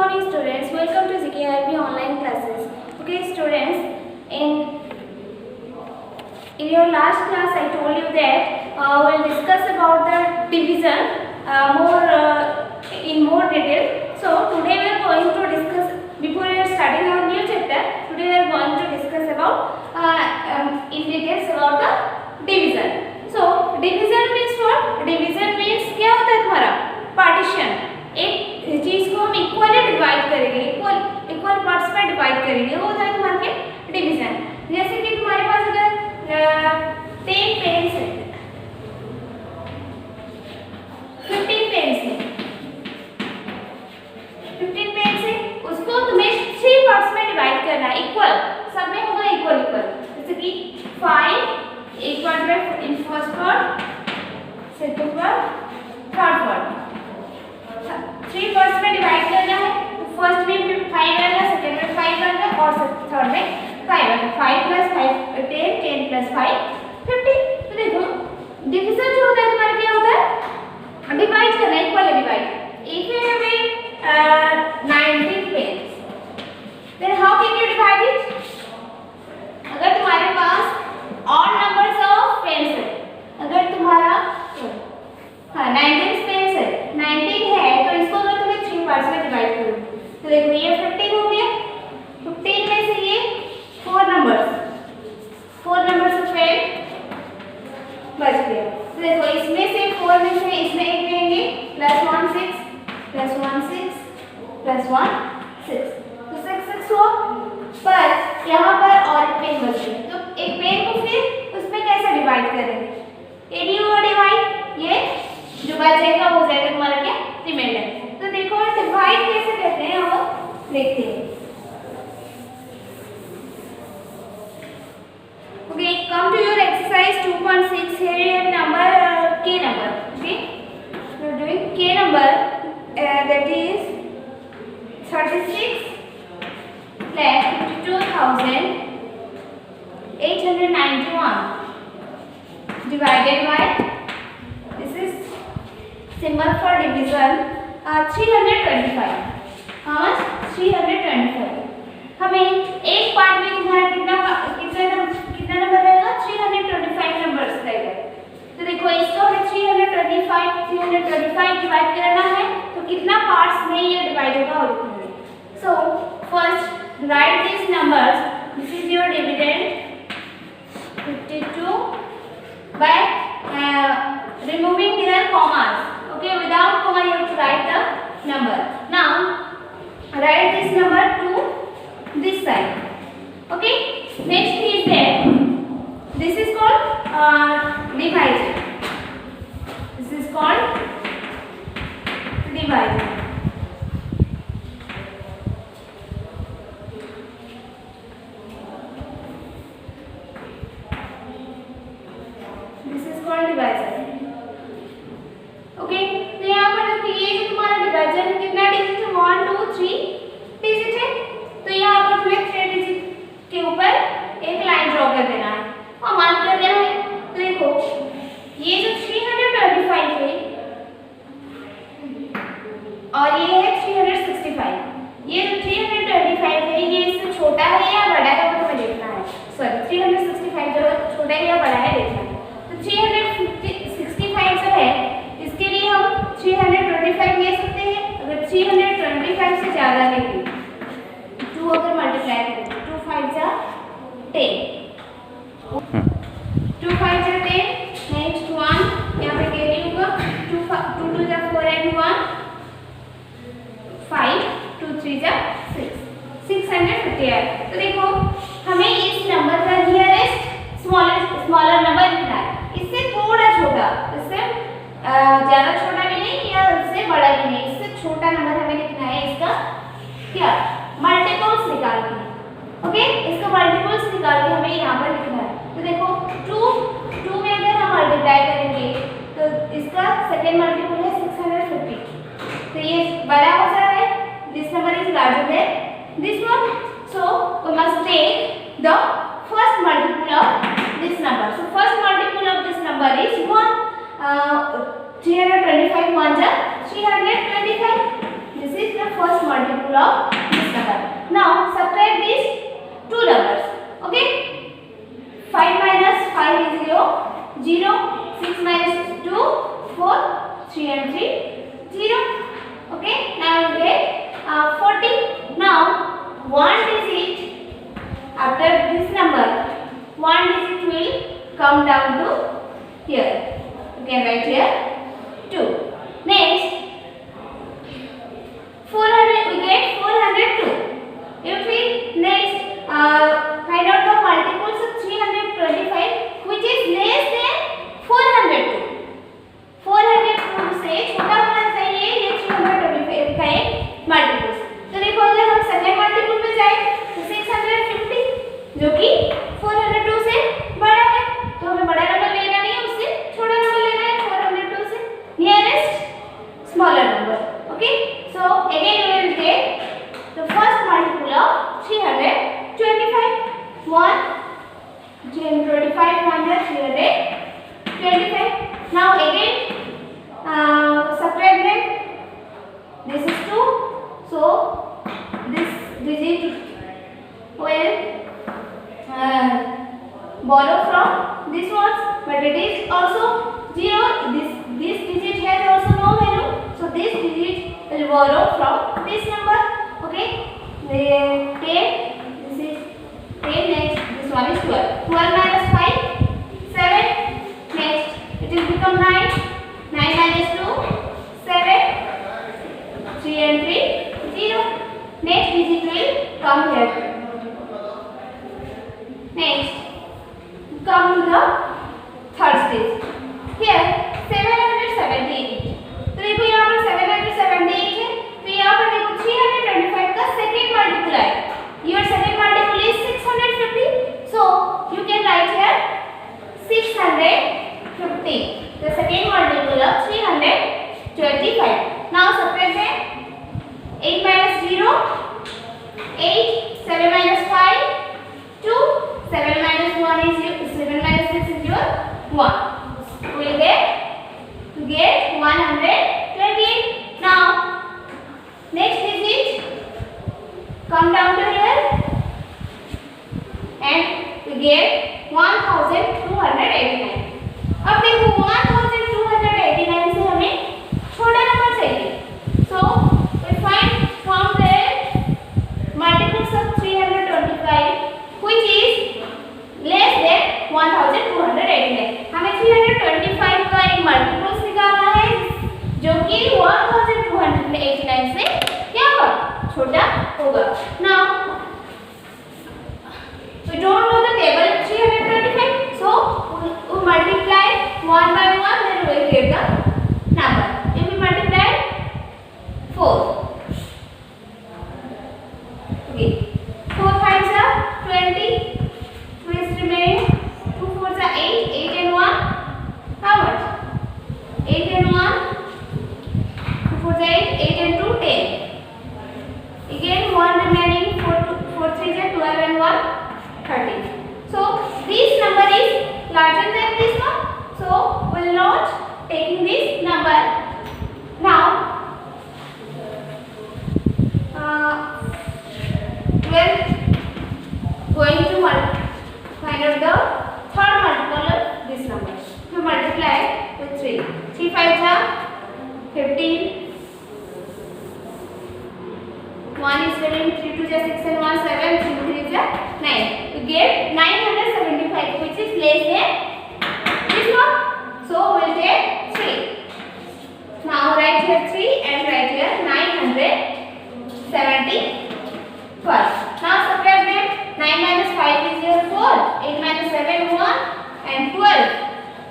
morning students, welcome to CKRB online classes. Okay students, in your last class I told you that we'll discuss about the division in more detail. So today we are going to discuss, before we are starting our new chapter, today we are going to discuss about in details about the division. So division means what? Division means क्या होता है तुम्हारा? Partition. एक चीज को हम equally divide करेंगे, equal parts में डिवाइड करेंगे, वो होता है तुम्हारे डिवीजन. जैसे कि तुम्हारे पास अगर 10 पेन्स है, 15 पेन्स है, 15 पेन्स है, उसको तुम्हें 3 पार्ट्स में डिवाइड करना है, इक्वल, सब में होगा इक्वल. जैसे कि 5 एक पार्ट में in first part, second part, third part, 3 parts में डिवाइड करना है. तो फर्स्ट में 5 आएगा, सेकंड में 5 आएगा और थर्ड में 5 आएगा. 5 + 5 10, 10 + 5 15. तो देखो डिवीजन जो होता है तुम्हारा क्या होता है? डिवाइड करना, equally divide. If you have 19 pens, then how can you divide it? अगर तुम्हारे पास ऑड नंबर्स ऑफ पेन्स है, अगर तुम्हारा 19 पेन्स है, 19 है, तो इसको अगर तुम्हें 3 पार्ट्स में डिवाइड करो तो देखो ये 15 हो गया. 15 में से ये 4 नंबर्स ऑफ पेन बच गया. तो देखो इसमें से 4 में से इसमें एक लेंगे, +1 6 +1 6 +1 6, तो 6 6 हुआ. पर यहाँ पर और एक पेन बच गया, तो एक पेन को फिर उसमें कैसे डिवाइड करेंगे? एडी और डिवाइड, ये जो बचेगा वो जाएगा तुम्हारा क्या? रिमाइंडर. तो देखो डिवाइड कैसे करते हैं वो देखते हैं. Okay, come to your exercise 2.6. Here you have number k number. Okay, we are doing k number, that is 36,52,891 divided by, this is symbol for division, 325. How much? 325. हमें एक पार्ट में तुम्हारा कितना नंबर रहेगा? 325 नंबर्स रहेगा. तो देखो इसको हमें 325 डिवाइड करना है, तो कितना पार्ट्स में ये डिवाइड होगा और लिखेंगे. So first right this numbers. This is your dividend 52 by removing their commas. Okay, without comma you have to write the number. Now write this number to this side. Okay, next is that this is called divisor. This is called divisor. This is called divisor. Okay, तो यहाँ पर देखो ये जो तुम्हारा divisor है कितना digit है? 1 2 3 डिजिट है. तो यहाँ पर तुम्हें 3 डिजिट के ऊपर एक लाइन ड्रॉ कर देना है और मान कर देना है. तो देखो ये जो 325 है और ये है 365. ये जो 325 है ये इससे छोटा है या बड़ा है वो तुम्हें देखना है. सॉरी, 365 जो छोटा है या बड़ा है देखना है. तो 365 जो है इसके लिए हम 325 ले सकते हैं. अगर 325 से ज़्यादा लेंगे, 2 अगर मल्टीप्लाई करें, 2 5 जा 10, 2 5 जा 10, नेक्स्ट 1 यहाँ पे कैरी होगा, 2 2 जा 4 and 1 5, 2 3 जा 6, 650 है. तो देखो हमें इस नंबर का नियरेस्ट स्मॉलर नंबर लिखना है. इससे थोड़ा छोटा, इससे ज़्यादा छोटा भी नहीं या इससे बड़ा भी नहीं, इससे छोटा नंबर हमें लिखना है. इसका क्या मल्टीपल्स निकाल के. ओके, इसका मल्टीपल्स निकाल के हमें यहाँ पर लिखना है. तो देखो 2 में अगर हम मल्टीप्लाई करेंगे तो इसका सेकेंड मल्टीपल है 650. तो ये बड़ा हो जा रहा है. This number is larger than this one, so we must take the first multiple of this number. So first multiple of this number is 1. 325 1 जा 325. This is the first multiple multiple of this number. Now subtract these two numbers. Okay, 5 minus 5 is 0, 0, 6 minus 2, 4, 3 and 3, 0. Okay, now you get 40. Now one digit after this number, one digit will come down to here. You can write here 2. Next 400, we get 402. If we next find out the multiples of 325, which is less than 402. 402 से छोटा होना चाहिए ये 325 का एक multiples. तो देखो अगर हम सेकंड मल्टीपल पे जाए तो 650 जो कि 402 से बड़ा है, तो हमें बड़ा नंबर लेना नहीं है, उससे छोटा नंबर लेना है 402 से nearest smaller number. Okay, so again we will take the first multiple of 325. 1 325 325. Now again subtract them. This is 2, so this digit will borrow from this one, but it is also 0. This digit has also no value, so this digit will borrow from this number. Okay, 10, this is 10, next this one is 12. 12 minus 5, 7. Next it will become 9. 9 minus 2, 7. 3 and 3, 0. Next digit will come here. Next come to the third stage. Here 778. तो देखो यहाँ पर 778 है, तो यहाँ पर देखो 325 का सेकेंड मल्टीपल है. Your second multiple is 650, so you can write here 650. The second multiple of 325. Now subtract them. 8 minus 0, 8. 7 minus 5, 2. 7 minus 1 is 7 minus 6 is your 1. We will get 128. Now next digit come down to here and we get 1289. अब देखो 1289 से हमें छोटा number चाहिए, so we find from there multiples of 325 which is less than 1289. हमें 325 का एक multiples निकालना है जो कि 1289 से क्या होगा, छोटा होगा. Now we don't know the table 325, so we multiply one by one, then we will get the number. If we multiply 4, okay, 4 5s are 20, 2 is remaining, 2 4s are 8, 8 and 1, how much? 8 and 1, 2 4s are 8, 8 and 2 10. Again 1 remaining, 4 3s are 12 and 1 13. So this number is larger than this one, so we will not taking this number. Now we are going to find out the third multiple of this number. To multiply with 3. 3 5s are 15. 1 is remaining, 3 2s are 6 and 1 7, 3 3s are 9. We get 975 which is less than this one, so we will take 3. Now write here 3 and write here 971. Now subtract them. 9 minus 5 is your 4, 8 minus 7 1 and 12.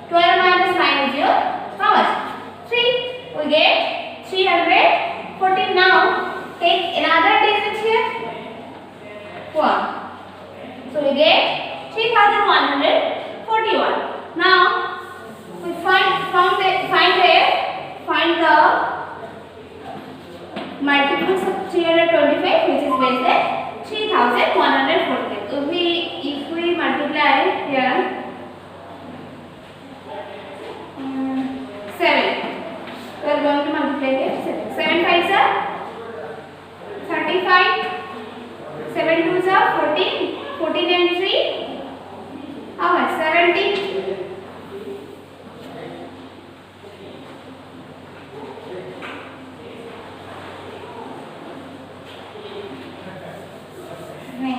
12 minus 9 is your how much? 3. We get 314. Now take another digit here, 1. So we get 3141. Now we find the multiples of 325 which is less than 3140. So if we multiply here 7, we are going to multiply here 7. 7 5s are 35.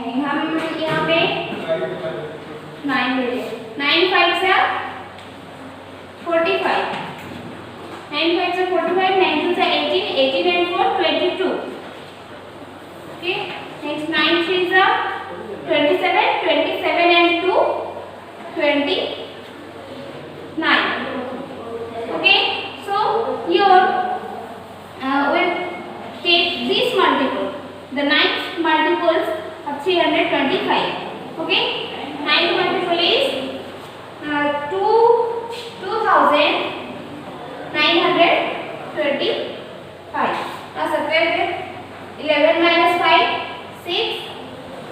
हम यहाँ पे 9 ले लें। 9 5 से 45, 9 5 से 45, 9 2 से 18, 18 and 4 22. Okay, next 9 3 से 27, 27 and 2 29. Okay, so here we'll take this multiple, the ninth multiples of 325. Okay, ninth multiple is 2935. Now subtract it. 11 minus 5 6.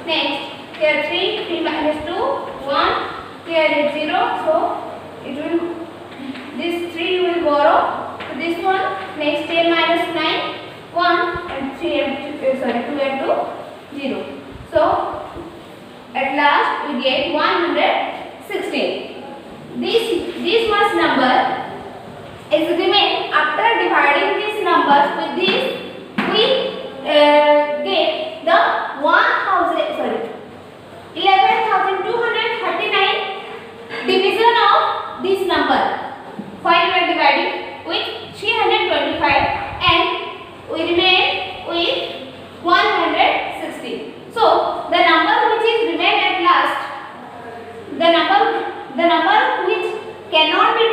Next here 3 minus 2 1. Here is 0, so it will, this 3 you will borrow. So this one, next 10 minus 9 1 and 3 and 2 and 2 0. So at last we get 116. This much number is remain after dividing these numbers with this. We get the 11,239 division of this number. While we are dividing with 325 and we remain with 160. So the number which is remain at last, the number which cannot be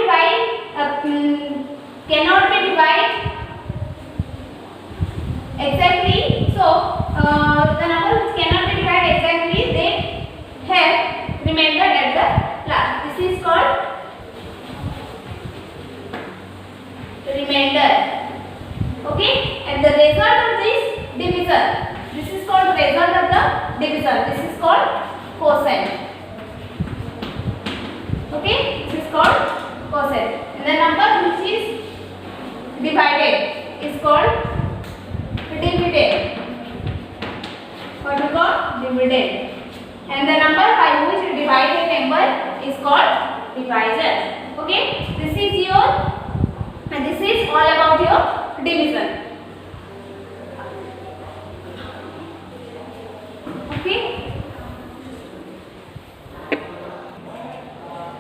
divided exactly. So the number which cannot be divided exactly, they have remainder at the last. This is called remainder. Okay, and the result of this division, this is called result of the division. This is called quotient. Okay, this is called quotient. And the number which is divided is called dividend. What we call dividend. And the number by which you divide a number is called divisor. Okay, this is your, and this is all about your division. Okay.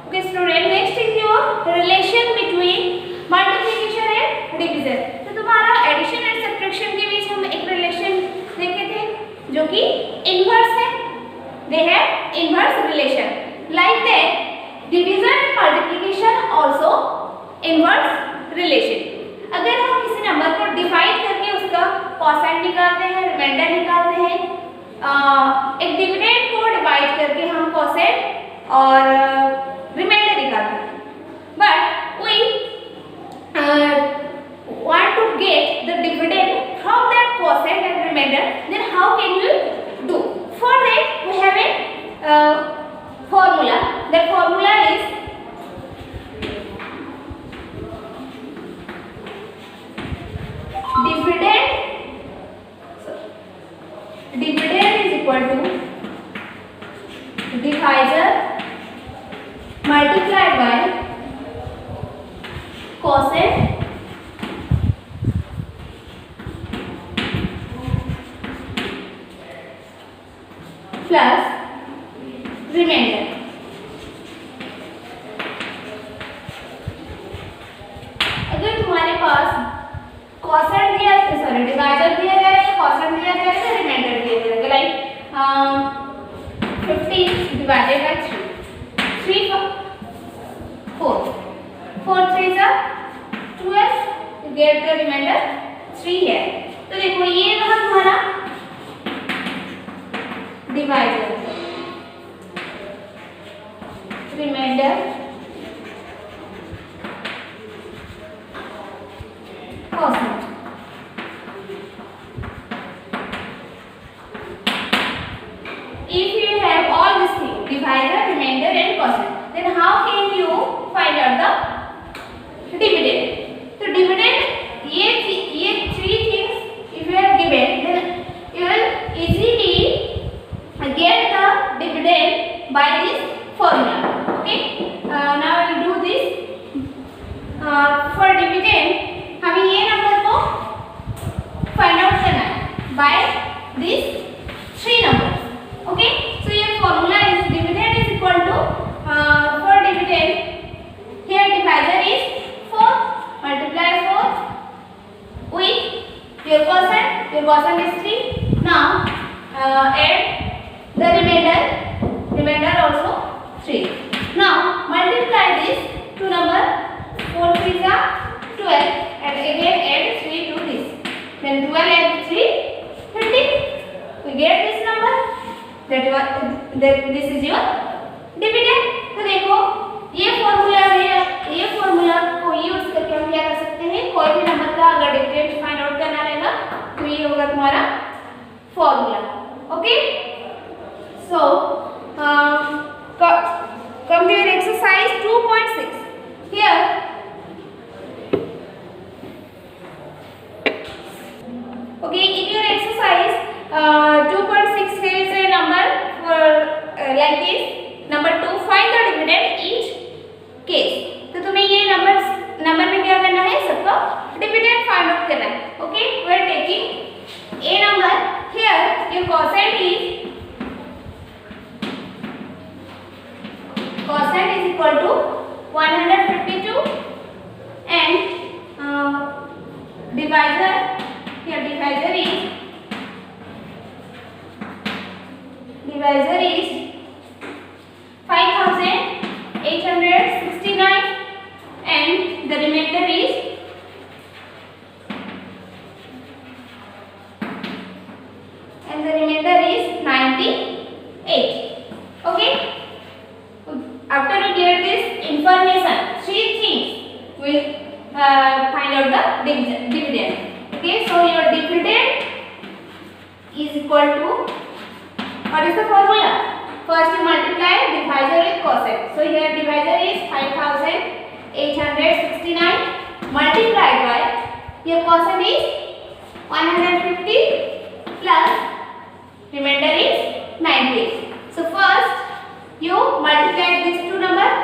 Okay student, next is your relation between multiplication and division. तो तुम्हारा addition and subtraction के बीच हम एक relation देखे थे जो कि inverse है. They have inverse relation. Like that, division and multiplication also inverse relation. अगर हम किसी नंबर को डिवाइड करके उसका कोसेंट निकालते हैं, रिमाइंडर निकालते हैं, एक डिविडेंड को डिवाइड करके हम कोसेंट और रिमाइंडर निकालते हैं, but we want to get the dividend from that quotient and remainder, then how can we do? For that we have a formula. That formula is dividend is equal to divisor multiplied by quotient plus remainder. अगर तुम्हारे पास quotient दिया, sorry divisor दिया जाए, quotient दिया जाए, reminder दिया जाए, like 15 divided by 3 4 4 3 जा 12, गेट का रिमाइंडर 3 है. तो देखो ये रहा तुम्हारा divisor, remainder quotient. If you have all these things, divisor, remainder and quotient, then how can you find out the dividend? So dividend, ये three things if you are given, then you will easily get the dividend by this formula. Okay, now we will do this. For dividend हमें ये number को find out करना है by these 3 numbers. Okay. Your quotient is 3. Now add the remainder also 3. Now multiply this to number 4 3s are 12 and again add 3 to this. Then 12 and 3 30. We get this number. This is your dividend. तो देखो ये formula को use करके हम क्या कर सकते हैं, कोई भी नंबर का अगर डिविडेंड फाइंड आउट करना रहेगा तो ये होगा तुम्हारा formula. Okay, so come to your exercise 2.6. Here okay, in your exercise 2.6 here is a number for like this. Number 2, find the dividend each case. तो तुम्हें ये नंबर में क्या करना है, सबका डिविडेंड फाइंड आउट करना है. Okay, we are taking a number. Here your quotient is equal to 152 and divisor is 5869 and the remainder is 98. Okay, after you get this information, 3 things will find out the dividend. Okay, so your dividend is equal to, what is the formula? First you multiply divisor with quotient. So here divisor is 5869 multiplied by your quotient is 150 plus remainder is 98. So first you multiply these two numbers.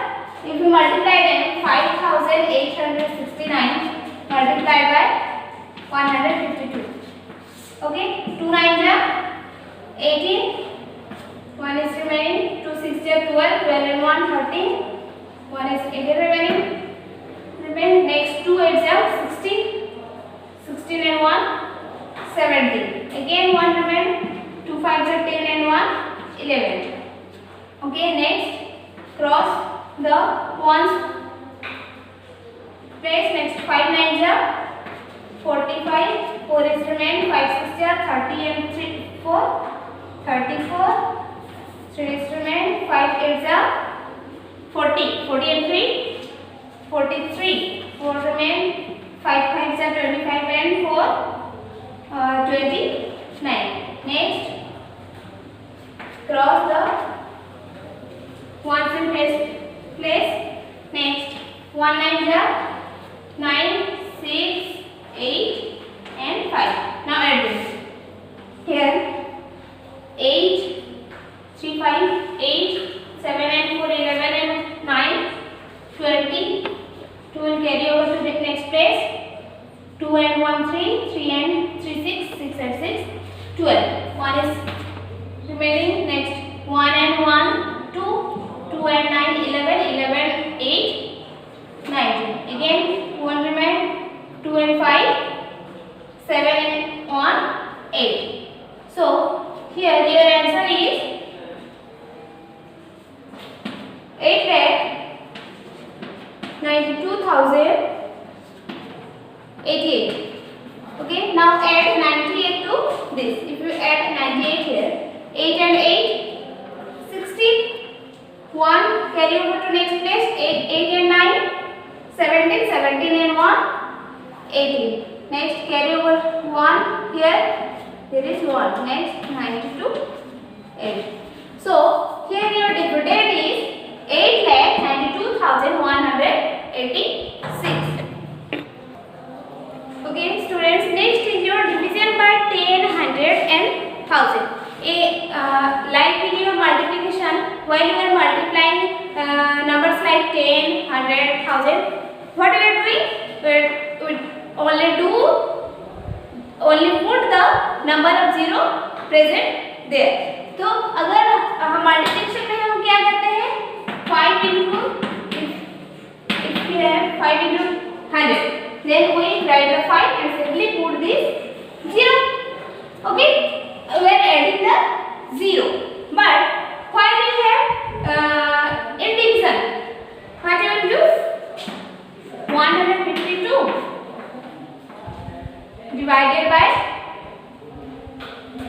If you multiply them, 5869 multiplied by 152. Okay, 2 9s are 18. 1 is remaining. 2 6 are 12. 12 and 1 13. 1 is again remaining. Next 2 8s are 16. 16 and 1 17. Again 1 remain. 2 5s are 10 and 1 11. Okay, next cross the ones place. Next 5 9s are 45. 4 is remain. 5 6 are 30 and 3 4 34. 3 is remain. 5 8s are 40. 40 and 3 43. 4 remain. 5 5s are 25 and 4 29. Next cross the ones in place. Next 1 9s are 9 6 8 and 5. Now add this. Here 8 3 5 8 7 and 4 11 and 9 20. 2 will carry over to the next place. 2 and 1 3 3 and 3 6 6 and 6 12. 1 is remaining. Next 1 and 1 2 2 and 9 11 11 8 19. Again 1 remain. 2 and 5 7 and 1 8. So here your answer is 8,92,088. Okay, now add 98 to this. If you add 98 here, 8 and 8 16. 1 carry over to next place. 8 and 9 17. 17 and 1 18. Next carry over 1 here. There is 1. Next 92 8. So here your dividend is 8,92,186. Okay students, next is your division by 10, 100 and 1000. Like in your multiplication, while you are multiplying numbers like 10, 100, 1000, what we are doing? We only put the number of 0 present there. तो अगर हम multiplication में हम क्या करते हैं, 5 into if we have 5 into 100, then we write the 5 and simply put this 0.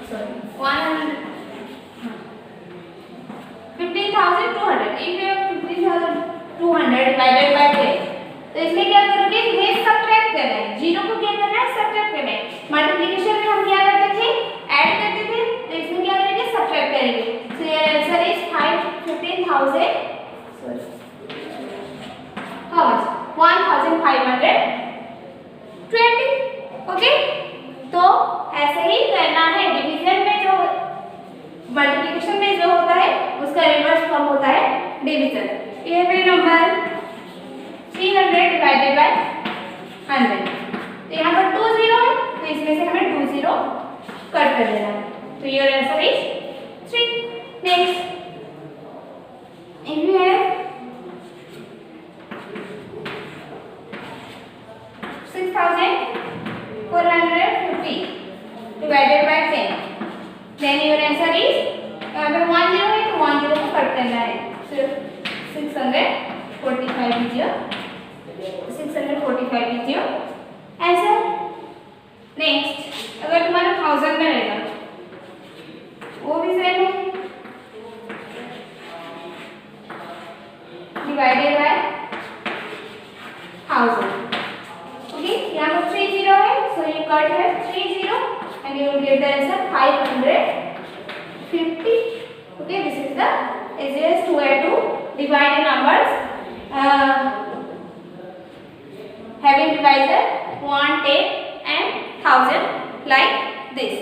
sorry 15,200. If you have 15,200 divided by 10, तो इसमें क्या करोगे, ये सब्ट्रैक्ट करना है, जीरो को क्या करना है, सब्ट्रैक्ट करना है। मल्टीप्लिकेशन में हम क्या करते थे, ऐड करते थे, तो इसमें क्या करेंगे, सब्ट्रैक्ट करेंगे। So your answer is 15,000 sorry how much 1520। Okay, तो ऐसे ही करना है। डिवीजन में जो मल्टीप्लिकेशन में जो होता है उसका रिवर्स फॉर्म होता है डिवीजन। ये भी नंबर 300 डिवाइडेड बाय 100, तो यहाँ पर 2 0 है, तो इसमें से हमें 2 0 कट कर देना है। तो your answer is 3। Next, if you have 6,450 divided by 10, then your answer is, यहाँ पे 1 0 है तो 1 0 को कट करना है, सिर्फ 645 लीजिए, 645 लीजिए आंसर। नेक्स्ट, अगर तुम्हारा 1000 में रहेगा वो भी सेम है, डिवाइडेड बाय 1000। ओके, यहाँ पर 3 0 है, सो यू कट है 3 0 and you will get the answer 550. Okay, this is the easiest way to divide the numbers having divisor 1, 10 and 1000 like this.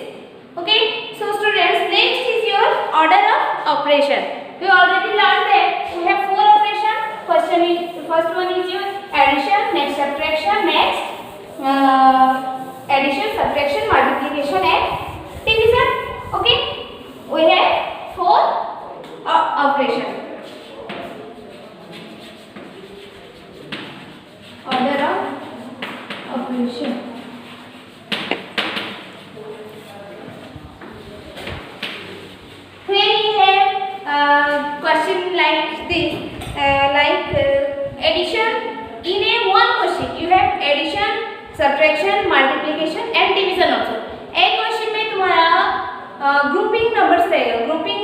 Okay, so students, next is your order of operation. We already learned that we have 4 operations. First one is your addition, next subtraction, next addition, subtraction, multiplication and division. Okay, we have 4 operations. Order of operation. Here you have question like this, addition. In a one question you have addition, subtraction, multiplication and division also. एक question में तुम्हारा grouping numbers रहेगा, grouping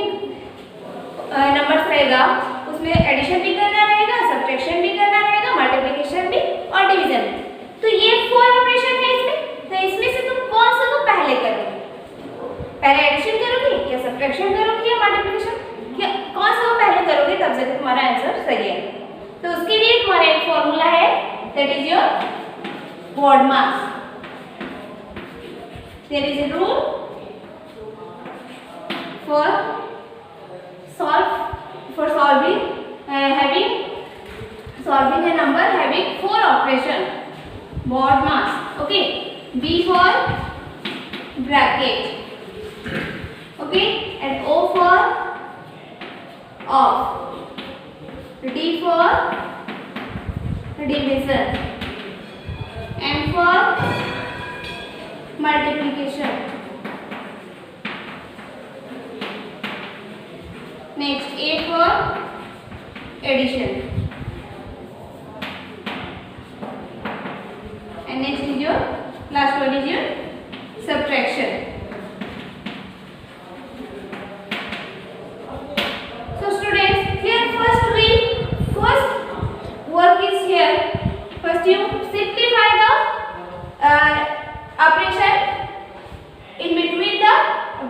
numbers रहेगा, उसमें addition भी करना रहेगा, subtraction भी करना रहेगा, मल्टीप्लिकेशन भी और डिवीजन भी। तो ये 4 ऑपरेशन है इसमें, तो इसमें से तुम कौन सा को पहले करोगे, पहले एडिशन करोगे या सब्ट्रैक्शन करोगे या मल्टीप्लिकेशन, क्या कौन सा को पहले करोगे, तब से तुम्हारा आंसर सही है। तो उसके लिए तुम्हारा एक फॉर्मूला है, that is your BODMAS. There is a rule for solving a number having 4 operation. BODMAS. Okay. B for bracket. Okay. And O for off. D for division. M for multiplication. Next, A for addition. And next is your last one is your subtraction. So students, here first work is here. First you simplify the operation in between the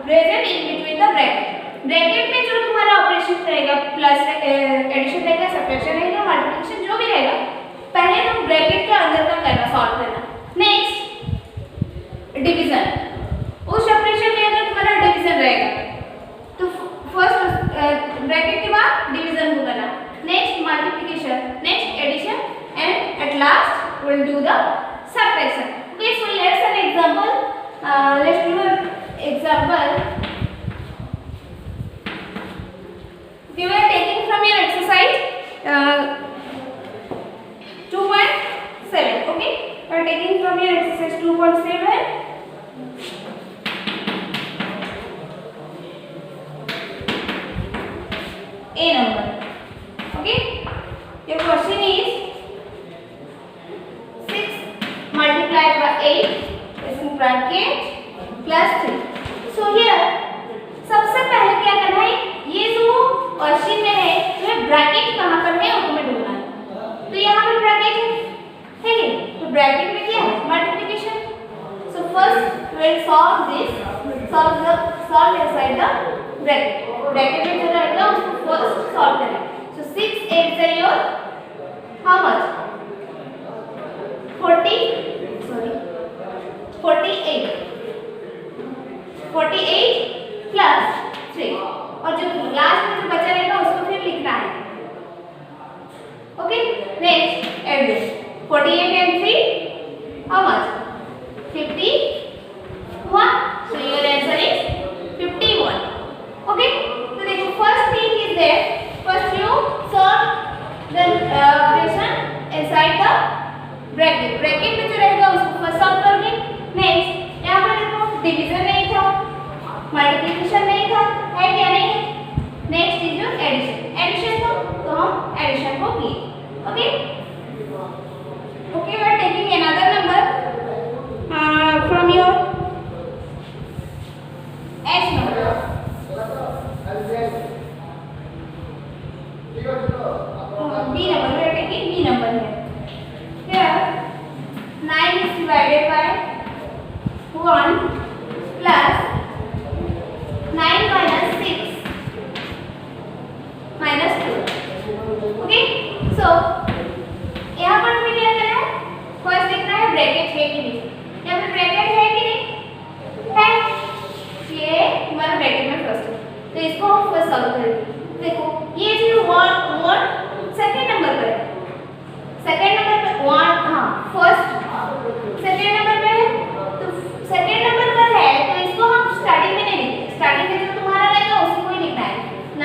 bracket, in between the bracket. Bracket में जो तुम्हारा operation रहेगा, plus addition रहेगा, subtraction रहेगा, multiplication जो भी रहेगा, पहले तुम ब्रैकेट के अंदर का करना, सॉल्व करना। नेक्स्ट डिवीजन, उस ऑपरेशन में अगर तुम्हारा डिवीजन रहेगा तो फर्स्ट ब्रैकेट के बाद डिवीजन को करना, next multiplication, next addition and at last we will do the subtraction. Okay, so let's an example. Let's do an example. We were taking from your exercise 2.7. Okay, we are taking from your exercise 2.7. A number. Okay, your question is multiplied by 8 is in bracket plus 3. So here मतलब solve inside the bracket, bracket में जो रहेगा उसको first solve करें। सो 6 8 से your how much 48 plus 3 और जो last में जो बचा रहेगा उसको फिर लिखना है। Okay next add this 48 and 3 how much 51 so your answer is 51 okay so देखो first thing is there first you solve the operation inside the bracket bracket में जो रहेगा उसको फर्स्ट सॉल्व करोगे। नेक्स्ट यहाँ पर देखो डिवीजन नहीं था मल्टीप्लिकेशन नहीं था है क्या नहीं है। Next is your addition addition था तो हम एडिशन को किए। Okay okay we are taking another number from your h number b number we are taking b number here here 9 is divided by 1 plus 9 minus 6 minus 2 okay so यहाँ पर हमें क्या करना है फर्स्ट देखना है ब्रैकेट है कि नहीं। यहाँ पर ब्रैकेट है कि नहीं है ये हमारा ब्रैकेट में फर्स्ट है तो इसको हम फर्स्ट सॉल्व करेंगे। देखो ये जो वन सेकंड नंबर पर है सेकंड नंबर पर वन हाँ फर्स्ट सेकंड नंबर पे है तो सेकंड नंबर पर है तो इसको हम स्टार्टिंग में नहीं लिखेंगे स्टार्टिंग में जो तुम्हारा रहेगा उसी को ही लिखना है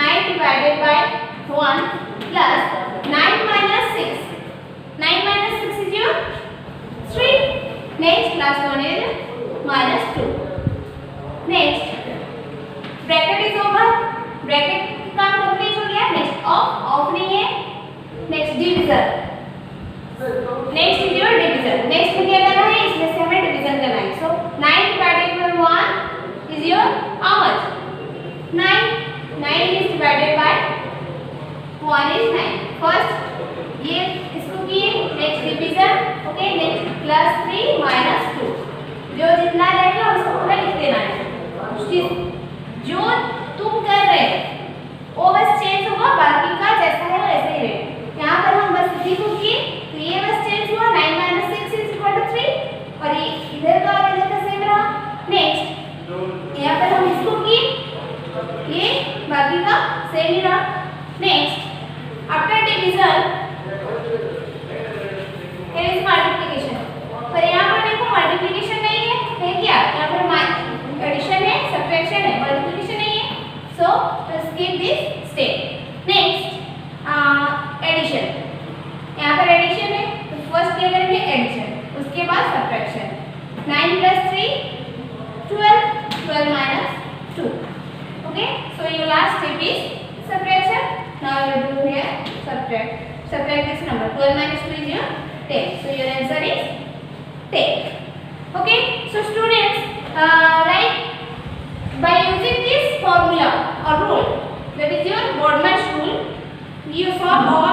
9 divided by 1 plus 9 minus 6 9 minus 6 is your 3 next last one is minus 2 next bracket is over bracket काम कंप्लीट हो गया। नेक्स्ट ऑफ नहीं है next division next is your division next में क्या करना है इसमें से हमें डिवीजन करना है। सो 9 divided by 1 is your how much 9 is divided by 1 is 9 first ये इसको किए next division okay next plus 3 minus 2 जो जितना रहेगा उसको पूरा लिख देना है। जो तुम कर रहे हो वो बस चेंज होगा बाकी का जैसा है वैसे ही रहेगा। यहाँ पर हम बस इसी को किए तो ये बस चेंज हुआ 9 minus 6 is equal to 3 और ये इधर का और इधर का सेम रहा। नेक्स्ट यहाँ पर हम इसको किए ये बाकी का सेम ही रहा। Next after division here is multiplication पर यहाँ पर देखो मल्टीप्लिकेशन नहीं है क्या यहाँ पर एडिशन है सब्ट्रैक्शन है मल्टीप्लिकेशन नहीं है so skip this step। Next addition यहाँ पर एडिशन है तो फर्स्ट क्या करेंगे एडिशन उसके बाद subtraction 9 plus 3 12 minus 2 okay so your last step is subtraction now you do here subtract this number 12 minus 2 is your 10 so your answer is 10 okay so students like by using this formula or rule that is your Brodmann's rule you solve all